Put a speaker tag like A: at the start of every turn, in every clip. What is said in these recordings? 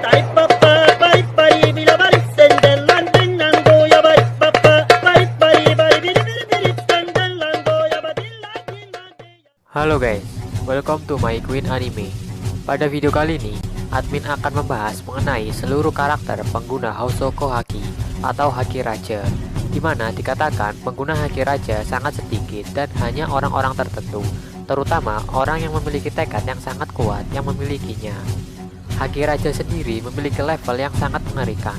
A: Halo guys, welcome to my Queen Anime. Pada video kali ini, admin akan membahas mengenai seluruh karakter pengguna Housoko Haki atau Haki Raja, di mana dikatakan pengguna Haki Raja sangat sedikit dan hanya orang-orang tertentu, terutama orang yang memiliki tekad yang sangat kuat yang memilikinya. Haki Raja sendiri memiliki level yang sangat mengerikan.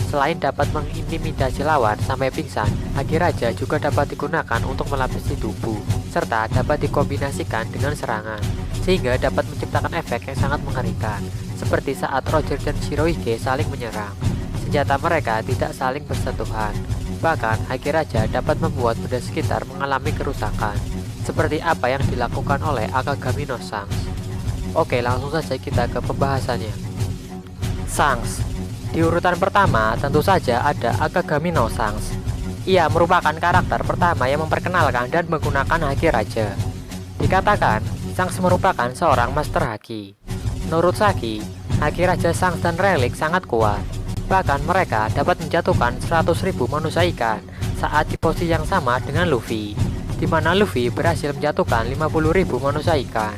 A: Selain dapat mengintimidasi lawan sampai pingsan, Haki Raja juga dapat digunakan untuk melapisi tubuh, serta dapat dikombinasikan dengan serangan, sehingga dapat menciptakan efek yang sangat mengerikan, seperti saat Roger dan Shirohige saling menyerang. Senjata mereka tidak saling bersentuhan. Bahkan, Haki Raja dapat membuat benda sekitar mengalami kerusakan, seperti apa yang dilakukan oleh Akagami no Shanks. Oke, langsung saja kita ke pembahasannya. Shanks. Di urutan pertama, tentu saja ada Akagami no Shanks. Ia merupakan karakter pertama yang memperkenalkan dan menggunakan Haki Raja. Dikatakan, Shanks merupakan seorang master Haki. Menurut Saki, Haki Raja Shanks dan Relic sangat kuat. Bahkan mereka dapat menjatuhkan 100.000 manusia ikan saat di posisi yang sama dengan Luffy, di mana Luffy berhasil menjatuhkan 50.000 manusia ikan.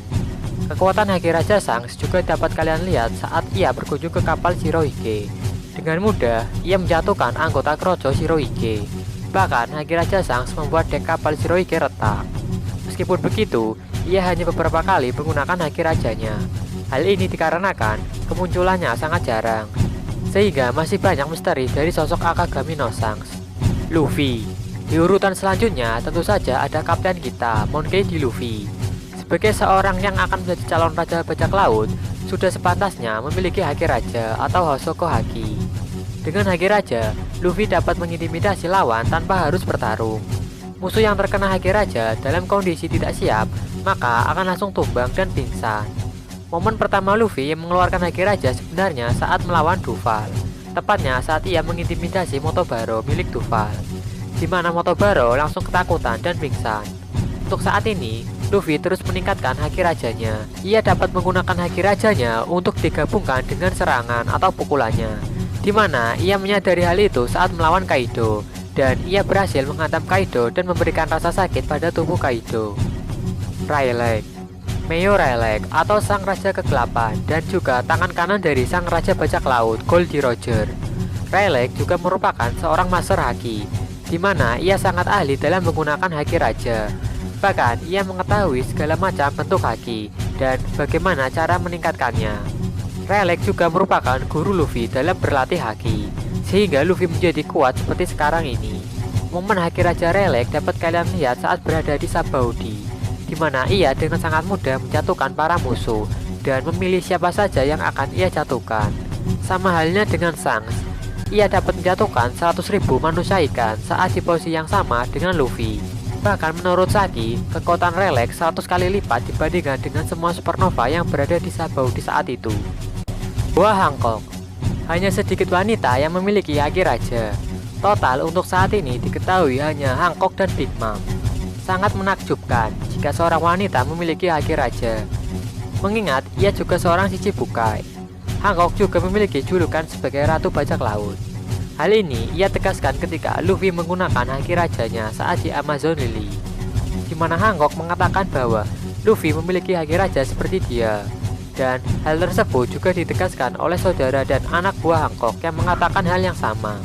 A: Kekuatan Haki Raja Shanks juga dapat kalian lihat saat ia berkunjung ke kapal Shirohige. Dengan mudah, ia menjatuhkan anggota Krojo Shirohige. Bahkan, Haki Raja Shanks membuat dek kapal Shirohige retak. Meskipun begitu, ia hanya beberapa kali menggunakan Haki Rajanya. Hal ini dikarenakan kemunculannya sangat jarang, sehingga masih banyak misteri dari sosok Akagami no Shanks. Luffy. Di urutan selanjutnya, tentu saja ada kapten kita, Monkey D. Luffy. Sebagai seorang yang akan menjadi calon raja bajak laut, sudah sepantasnya memiliki Haki Raja atau Housoko Haki. Dengan Haki Raja, Luffy dapat mengintimidasi lawan tanpa harus bertarung. Musuh yang terkena Haki Raja dalam kondisi tidak siap, maka akan langsung tumbang dan pingsan. Momen pertama Luffy yang mengeluarkan Haki Raja sebenarnya saat melawan Duval, tepatnya saat ia mengintimidasi Motobaro milik Duval, di mana Motobaro langsung ketakutan dan pingsan. Untuk saat ini, Luffy terus meningkatkan Haki Rajanya. Ia dapat menggunakan Haki Rajanya untuk digabungkan dengan serangan atau pukulannya, di mana ia menyadari hal itu saat melawan Kaido, dan ia berhasil menghantam Kaido dan memberikan rasa sakit pada tubuh Kaido. Rayleigh. Meo Rayleigh atau Sang Raja Kegelapan dan juga tangan kanan dari Sang Raja Bajak Laut Goldie Roger. Rayleigh juga merupakan seorang master Haki, di mana ia sangat ahli dalam menggunakan Haki Raja. Bahkan ia mengetahui segala macam bentuk Haki dan bagaimana cara meningkatkannya. Rayleigh juga merupakan guru Luffy dalam berlatih Haki, sehingga Luffy menjadi kuat seperti sekarang ini. Momen Haki Raja Rayleigh dapat kalian lihat saat berada di Sabaudi, di mana ia dengan sangat mudah menjatuhkan para musuh dan memilih siapa saja yang akan ia jatuhkan. Sama halnya dengan Shanks, ia dapat menjatuhkan 100.000 manusia ikan saat di posisi yang sama dengan Luffy. Bahkan menurut Saki, kekuatan Rayleigh 100 kali lipat dibandingkan dengan semua supernova yang berada di Sabaudi saat itu. Buah Hancock. Hanya sedikit wanita yang memiliki Haki Raja. Total untuk saat ini diketahui hanya Hancock dan Big Mom. Sangat menakjubkan jika seorang wanita memiliki Haki Raja, mengingat ia juga seorang Shichibukai. Hancock juga memiliki julukan sebagai Ratu Bajak Laut. Hal ini ia tegaskan ketika Luffy menggunakan Haki Rajanya saat di Amazon Lily, di mana Hancock mengatakan bahwa Luffy memiliki Haki Raja seperti dia. Dan hal tersebut juga ditegaskan oleh saudara dan anak buah Hancock yang mengatakan hal yang sama.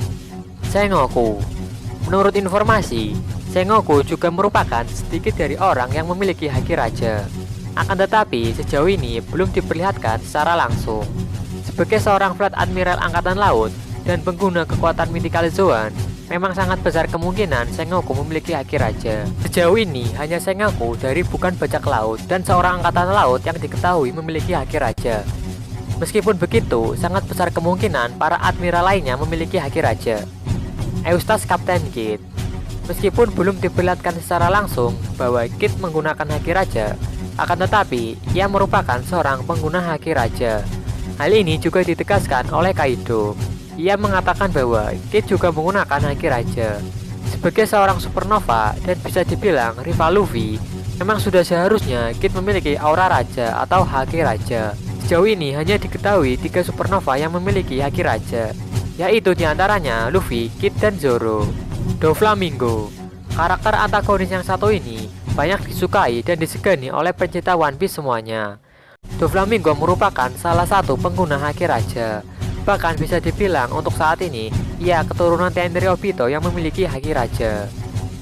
A: Sengoku. Menurut informasi, Sengoku juga merupakan sedikit dari orang yang memiliki Haki Raja. Akan tetapi sejauh ini belum diperlihatkan secara langsung. Sebagai seorang Fleet Admiral Angkatan Laut dan pengguna kekuatan Mythical Zoan, memang sangat besar kemungkinan Sengoku memiliki Haki Raja. Sejauh ini hanya Sengoku dari bukan bajak laut dan seorang angkatan laut yang diketahui memiliki Haki Raja. Meskipun begitu, sangat besar kemungkinan para admiral lainnya memiliki Haki Raja. Eustace Captain Kid. Meskipun belum diperlihatkan secara langsung bahwa Kid menggunakan Haki Raja, akan tetapi ia merupakan seorang pengguna Haki Raja. Hal ini juga ditegaskan oleh Kaido. Ia mengatakan bahwa Kid juga menggunakan Haki Raja. Sebagai seorang supernova dan bisa dibilang rival Luffy, memang sudah seharusnya Kid memiliki aura raja atau Haki Raja. Sejauh ini hanya diketahui 3 supernova yang memiliki haki raja, yaitu diantaranya Luffy, Kid, dan Zoro. Doflamingo, karakter antagonis yang satu ini banyak disukai dan disegani oleh pencinta One Piece semuanya. Doflamingo merupakan salah satu pengguna haki raja. Bahkan bisa dibilang untuk saat ini ia keturunan TNT Obito yang memiliki haki raja.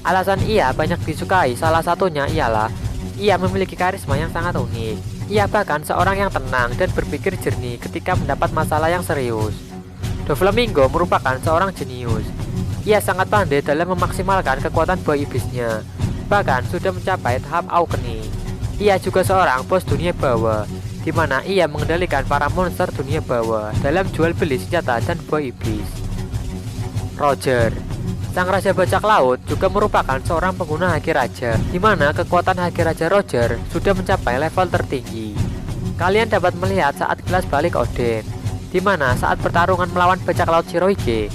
A: Alasan ia banyak disukai salah satunya ialah ia memiliki karisma yang sangat unik. Ia bahkan seorang yang tenang dan berpikir jernih ketika mendapat masalah yang serius. Doflamingo merupakan seorang jenius. Ia sangat pandai dalam memaksimalkan kekuatan buah iblisnya. Bahkan sudah mencapai tahap Awakening. Ia juga seorang bos dunia bawah, di mana ia mengendalikan para monster dunia bawah dalam jual beli senjata dan buah iblis. Roger, sang raja bajak laut, juga merupakan seorang pengguna haki raja, di mana kekuatan haki raja Roger sudah mencapai level tertinggi. Kalian dapat melihat saat kelas balik Oden, di mana saat pertarungan melawan bajak laut Shirohige,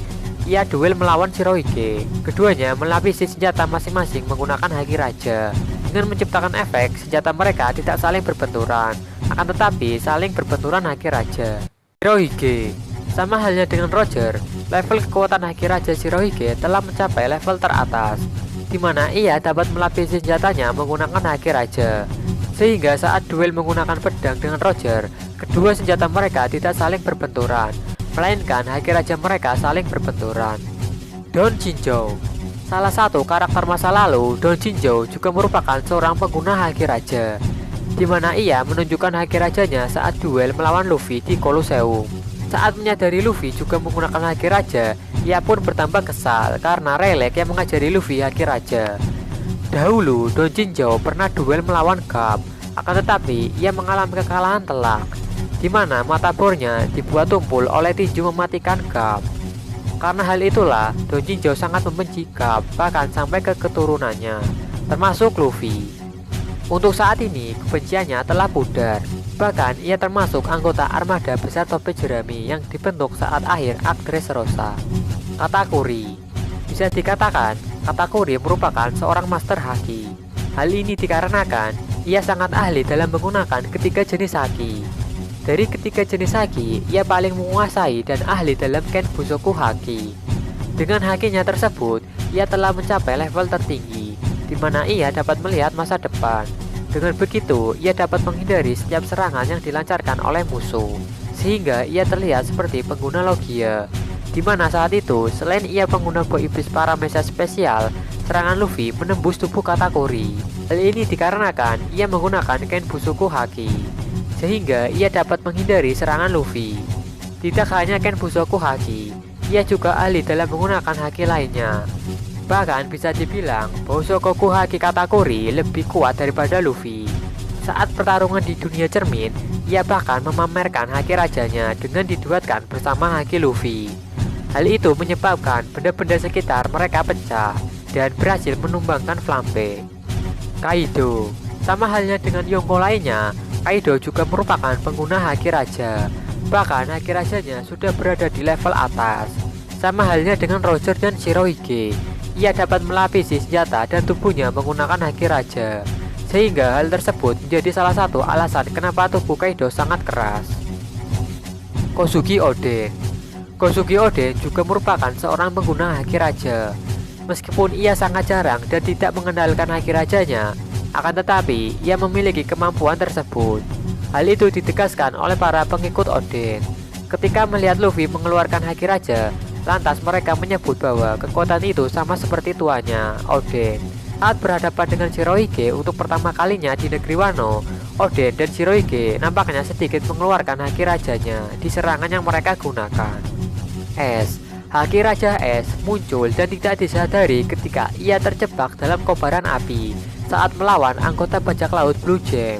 A: ia duel melawan Shirohige. Keduanya melapisi senjata masing-masing menggunakan haki raja, dengan menciptakan efek senjata mereka tidak saling berbenturan, akan tetapi saling berbenturan haki raja. Shirohige, sama halnya dengan Roger, level kekuatan haki raja Shirohige telah mencapai level teratas, di mana ia dapat melapisi senjatanya menggunakan haki raja. Sehingga saat duel menggunakan pedang dengan Roger, kedua senjata mereka tidak saling berbenturan, melainkan haki raja mereka saling berbenturan. Don Chinchou, salah satu karakter masa lalu, Don Chinchou juga merupakan seorang pengguna haki raja, di mana ia menunjukkan haki rajanya saat duel melawan Luffy di Colosseum. Saat menyadari Luffy juga menggunakan haki raja, ia pun bertambah kesal karena Rayleigh yang mengajari Luffy haki raja. Dahulu Don Chinchou pernah duel melawan Garp, akan tetapi ia mengalami kekalahan telak, di mana mata bornya dibuat tumpul oleh tinju mematikan Garp. Karena hal itulah Don Chinchou sangat membenci Garp, bahkan sampai ke keturunannya, termasuk Luffy. Untuk saat ini kebenciannya telah pudar. Bahkan ia termasuk anggota armada besar topi jerami yang dibentuk saat akhir arc Dressrosa. Katakuri, bisa dikatakan Katakuri merupakan seorang master haki. Hal ini dikarenakan ia sangat ahli dalam menggunakan ketiga jenis haki. Dari ketiga jenis haki, ia paling menguasai dan ahli dalam Ken Bushoku haki. Dengan hakinya tersebut, ia telah mencapai level tertinggi, di mana ia dapat melihat masa depan. Dengan begitu, ia dapat menghindari setiap serangan yang dilancarkan oleh musuh, sehingga ia terlihat seperti pengguna Logia. Di mana saat itu, selain ia pengguna buah iblis Paramecia spesial, serangan Luffy menembus tubuh Katakuri. Hal ini dikarenakan ia menggunakan Ken Bushoku haki, sehingga ia dapat menghindari serangan Luffy. Tidak hanya Ken Bushoku haki, ia juga ahli dalam menggunakan haki lainnya. Bahkan bisa dibilang Bushoku haki Katakuri lebih kuat daripada Luffy. Saat pertarungan di dunia cermin, ia bahkan memamerkan haki rajanya dengan diduetkan bersama haki Luffy. Hal itu menyebabkan benda-benda sekitar mereka pecah dan berhasil menumbangkan Flambe. Kaido, sama halnya dengan Yonko lainnya, Kaido juga merupakan pengguna haki raja. Bahkan haki rajanya sudah berada di level atas. Sama halnya dengan Roger dan Shirohige, ia dapat melapisi senjata dan tubuhnya menggunakan haki raja, sehingga hal tersebut menjadi salah satu alasan kenapa tubuh Kaido sangat keras. Kozuki Oden, Kozuki Oden juga merupakan seorang pengguna haki raja. Meskipun ia sangat jarang dan tidak mengendalikan haki rajanya, akan tetapi ia memiliki kemampuan tersebut. Hal itu ditegaskan oleh para pengikut Oden. Ketika melihat Luffy mengeluarkan haki raja, lantas mereka menyebut bahwa kekuatan itu sama seperti tuanya, Oden. Saat berhadapan dengan Shirohige untuk pertama kalinya di negeri Wano, Oden dan Shirohige nampaknya sedikit mengeluarkan haki rajanya di serangan yang mereka gunakan. Haki Raja Es muncul dan tidak disadari ketika ia terjebak dalam kobaran api saat melawan anggota bajak laut Blue Jam.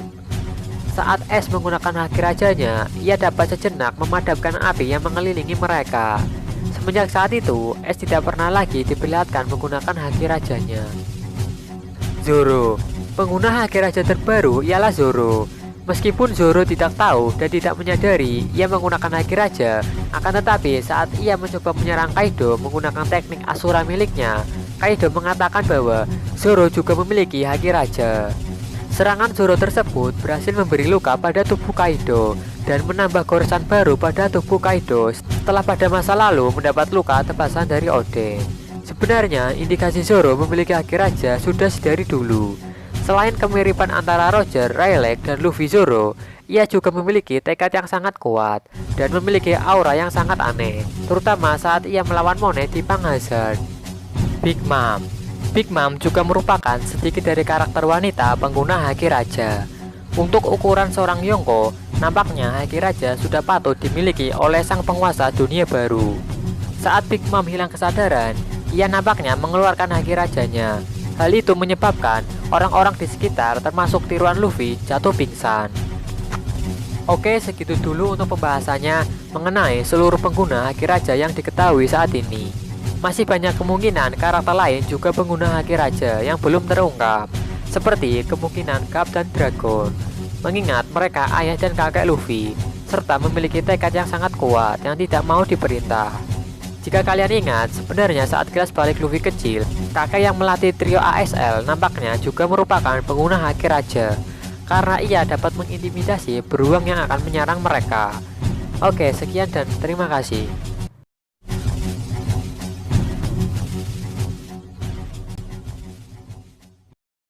A: Saat Es menggunakan haki rajanya, ia dapat sejenak memadamkan api yang mengelilingi mereka. Semenjak saat itu, Es tidak pernah lagi diperlihatkan menggunakan haki rajanya. Zoro, pengguna haki raja terbaru ialah Zoro. Meskipun Zoro tidak tahu dan tidak menyadari ia menggunakan haki raja, akan tetapi saat ia mencoba menyerang Kaido menggunakan teknik Asura miliknya, Kaido mengatakan bahwa Zoro juga memiliki haki raja. Serangan Zoro tersebut berhasil memberi luka pada tubuh Kaido dan menambah goresan baru pada tubuh Kaido setelah pada masa lalu mendapat luka tebasan dari Oden. Sebenarnya indikasi Zoro memiliki haki raja sudah sedari dulu. Selain kemiripan antara Roger, Rayleigh, dan Luffy Zoro, ia juga memiliki tekad yang sangat kuat dan memiliki aura yang sangat aneh, terutama saat ia melawan Monet di Pang Hazard. Big Mom Big Mom juga merupakan sedikit dari karakter wanita pengguna haki raja. Untuk ukuran seorang Yonko, nampaknya haki raja sudah patut dimiliki oleh sang penguasa dunia baru. Saat Big Mom hilang kesadaran, ia nampaknya mengeluarkan haki rajanya. Hal itu menyebabkan orang-orang di sekitar termasuk tiruan Luffy jatuh pingsan. Oke, segitu dulu untuk pembahasannya mengenai seluruh pengguna haki raja yang diketahui saat ini. Masih banyak kemungkinan karakter lain juga pengguna haki raja yang belum terungkap, seperti kemungkinan Garp dan Dragon, mengingat mereka ayah dan kakek Luffy, serta memiliki tekad yang sangat kuat yang tidak mau diperintah. Jika kalian ingat, sebenarnya saat kelas balik Luffy kecil, kakek yang melatih trio ASL nampaknya juga merupakan pengguna haki raja, karena ia dapat mengintimidasi beruang yang akan menyerang mereka. Oke, sekian dan terima kasih.